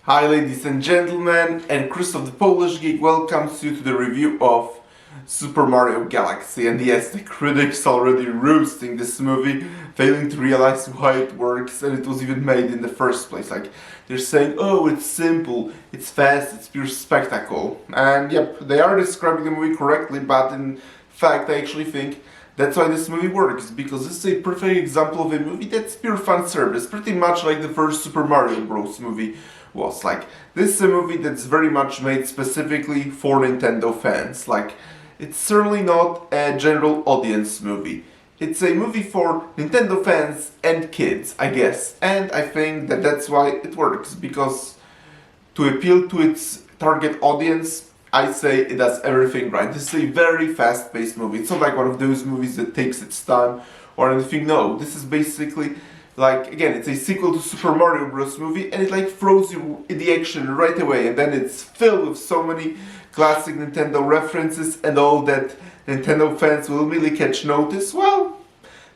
Hi ladies and gentlemen, and Krzysztof the Polish Geek welcomes you to the review of Super Mario Galaxy. And yes, the critics already roasting this movie, failing to realize why it works and it was even made in the first place. Like, they're saying, oh, it's simple, it's fast, it's pure spectacle. And yep, they are describing the movie correctly, but in fact I actually think that's why this movie works, because this is a perfect example of a movie that's pure fan service, pretty much like the first Super Mario Bros. Movie was. Like, this is a movie that's very much made specifically for Nintendo fans. Like, it's certainly not a general audience movie. It's a movie for Nintendo fans and kids, I guess. And I think that that's why it works, because to appeal to its target audience, I say it does everything right. This is a very fast-paced movie. It's not like one of those movies that takes its time or anything. No, this is basically like, again, it's a sequel to Super Mario Bros. Movie, and it like throws you in the action right away, and then it's filled with so many classic Nintendo references and all that Nintendo fans will really catch notice. Well,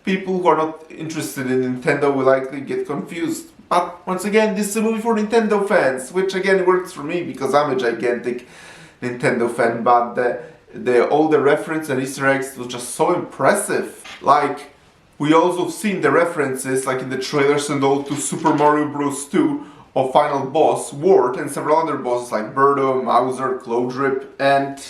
people who are not interested in Nintendo will likely get confused. But once again, this is a movie for Nintendo fans, which again works for me because I'm a gigantic Nintendo fan. But all the reference and Easter eggs was just so impressive. Like, we also seen the references, like in the trailers and all, to Super Mario Bros. 2 or final boss Wart and several other bosses like Birdo, Mauser, Clodrip, and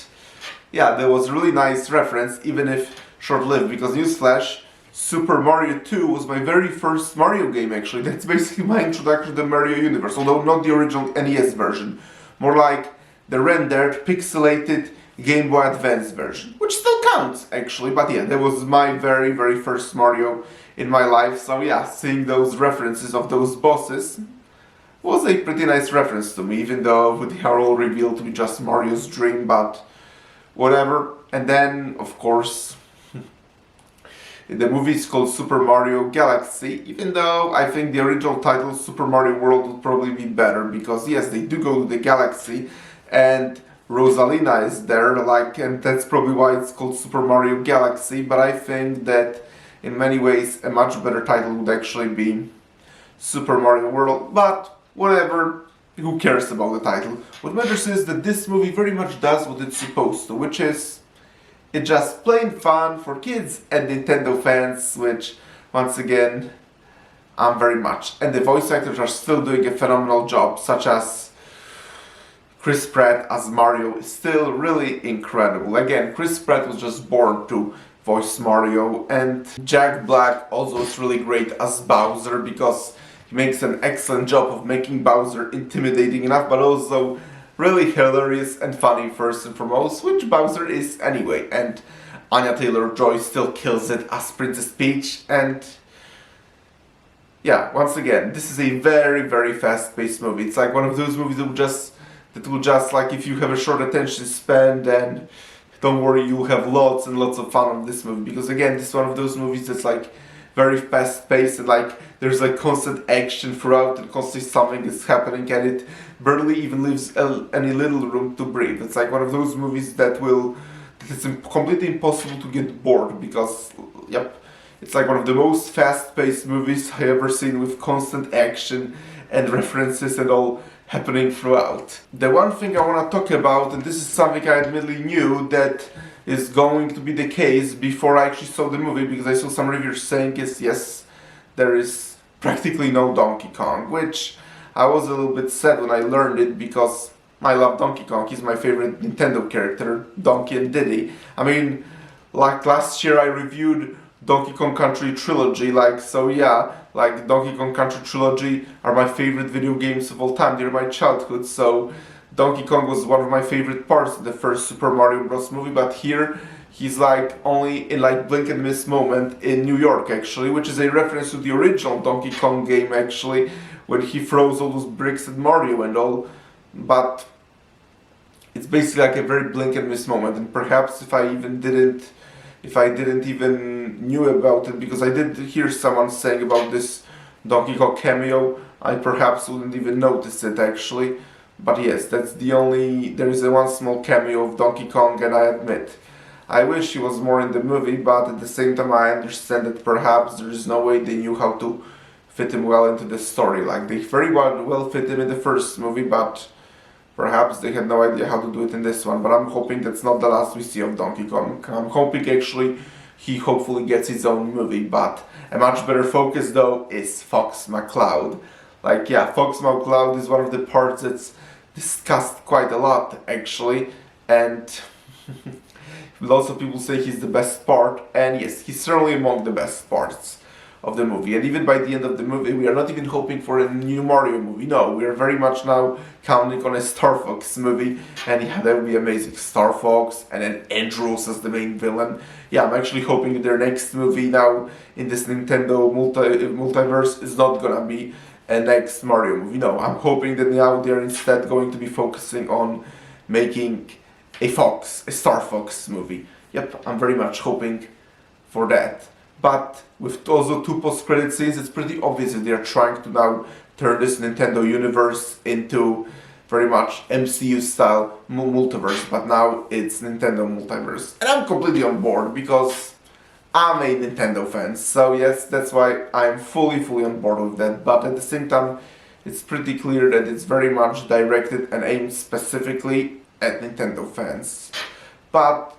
yeah, there was a really nice reference, even if short-lived, because newsflash, Super Mario 2 was my very first Mario game actually. That's basically my introduction to the Mario universe, although not the original NES version. More like the rendered, pixelated Game Boy Advance version, which still counts actually, but yeah, that was my very first Mario in my life. So yeah, seeing those references of those bosses was a pretty nice reference to me, even though they are all revealed to be just Mario's dream, but whatever. And then, of course, the movie is called Super Mario Galaxy, even though I think the original title Super Mario World would probably be better, because yes, they do go to the galaxy, and Rosalina is there, like, and that's probably why it's called Super Mario Galaxy, but I think that in many ways a much better title would actually be Super Mario World, but whatever, who cares about the title? What matters is that this movie very much does what it's supposed to, which is it's just plain fun for kids and Nintendo fans, which, once again, I'm very much. And the voice actors are still doing a phenomenal job, such as Chris Pratt as Mario is still really incredible. Again, Chris Pratt was just born to voice Mario, and Jack Black also is really great as Bowser, because he makes an excellent job of making Bowser intimidating enough, but also really hilarious and funny first and foremost, which Bowser is anyway. And Anya Taylor-Joy still kills it as Princess Peach, and yeah, once again, this is a very fast-paced movie. It's like one of those movies that will just like, if you have a short attention span, then don't worry, you'll have lots and lots of fun with this movie, because again, this is one of those movies that's like very fast-paced, and like there's like constant action throughout, and constantly something is happening, and it barely even leaves any little room to breathe. It's like one of those movies that it's completely impossible to get bored, because yep, it's like one of the most fast-paced movies I ever seen, with constant action and references and all happening throughout. The one thing I want to talk about, and this is something I admittedly knew that is going to be the case before I actually saw the movie, because I saw some reviewers saying yes, there is practically no Donkey Kong, which I was a little bit sad when I learned it, because I love Donkey Kong. He's my favorite Nintendo character, Donkey and Diddy. I mean, like last year I reviewed Donkey Kong Country Trilogy, like, so yeah, like Donkey Kong Country Trilogy are my favorite video games of all time. They're my childhood, so Donkey Kong was one of my favorite parts of the first Super Mario Bros. Movie, but here he's like only in like blink and miss moment in New York actually, which is a reference to the original Donkey Kong game actually, when he throws all those bricks at Mario and all, but it's basically like a very blink and miss moment. And perhaps if I didn't even knew about it, because I did hear someone saying about this Donkey Kong cameo, I perhaps wouldn't even notice it actually. But yes, there is a one small cameo of Donkey Kong, and I admit, I wish he was more in the movie, but at the same time I understand that perhaps there is no way they knew how to fit him well into the story. Like they very well fit him in the first movie, but perhaps they had no idea how to do it in this one. But I'm hoping that's not the last we see of Donkey Kong. I'm hoping actually he hopefully gets his own movie. But a much better focus though is Fox McCloud. Like yeah, Fox McCloud is one of the parts that's discussed quite a lot actually, and lots of people say he's the best part, and yes, he's certainly among the best parts of the movie. And even by the end of the movie, we are not even hoping for a new Mario movie. No, we are very much now counting on a Star Fox movie, and yeah, that would be amazing. Star Fox, and then Andros as the main villain. Yeah, I'm actually hoping that their next movie now in this Nintendo multiverse is not gonna be a next Mario movie. No, I'm hoping that now they're instead going to be focusing on making a Star Fox movie. Yep, I'm very much hoping for that. But with also two post-credit scenes, it's pretty obvious that they are trying to now turn this Nintendo universe into very much MCU style multiverse, but now it's Nintendo multiverse. And I'm completely on board because I'm a Nintendo fan. So yes, that's why I'm fully on board with that. But at the same time, it's pretty clear that it's very much directed and aimed specifically at Nintendo fans. But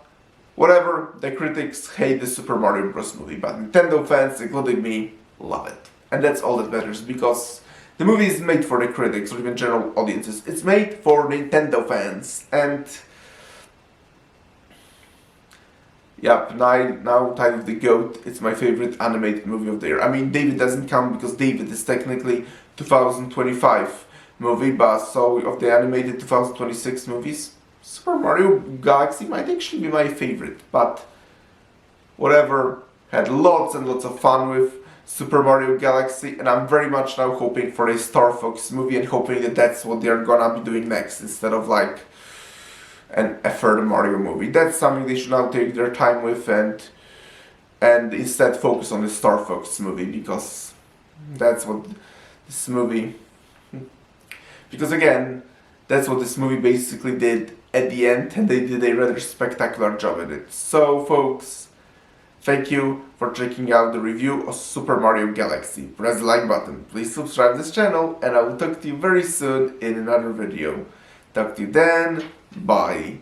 whatever, the critics hate the Super Mario Bros. Movie, but Nintendo fans, including me, love it. And that's all that matters, because the movie is made for the critics or even general audiences. It's made for Nintendo fans. And yep, now Time of the Goat, it's my favorite animated movie of the year. I mean, David doesn't count because David is technically 2025 movie, but so of the animated 2026 movies, Super Mario Galaxy might actually be my favorite. But whatever, had lots and lots of fun with Super Mario Galaxy, and I'm very much now hoping for a Star Fox movie and hoping that that's what they're gonna be doing next instead of like a third Mario movie. That's something they should now take their time with and instead focus on the Star Fox movie, because that's what this movie... Because again, that's what this movie basically did at the end, and they did a rather spectacular job at it. So folks, thank you for checking out the review of Super Mario Galaxy. Press the like button, please subscribe to this channel, and I will talk to you very soon in another video. Talk to you then, bye.